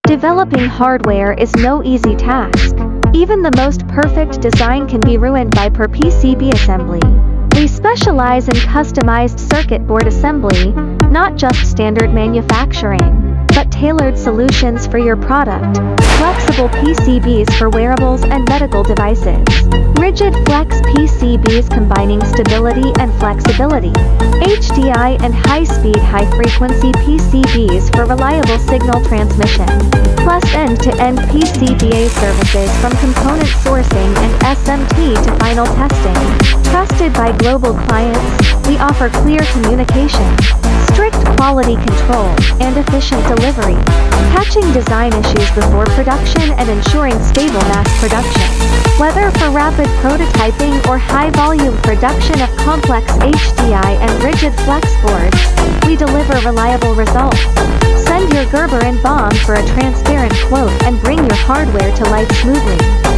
Developing hardware is no easy task. Even the most perfect design can be ruined by poor PCB assembly. We specialize in customized circuit board assembly, not just standard manufacturing, but tailored solutions for your product. Flexible PCBs for wearables and medical devices. Rigid flex PCBs combining stability and flexibility. HDI and high-speed high-frequency PCBs for reliable signal transmission. Plus end-to-end PCBA services from component sourcing and SMT to final testing. Trusted by global clients, we offer clear communication, strict quality control, and efficient delivery. Catching design issues before production and ensuring stable mass production. Whether for rapid prototyping or high-volume production of complex HDI and rigid flex boards, we deliver reliable results. Send your Gerber and BOM for a transparent quote and bring your hardware to life smoothly.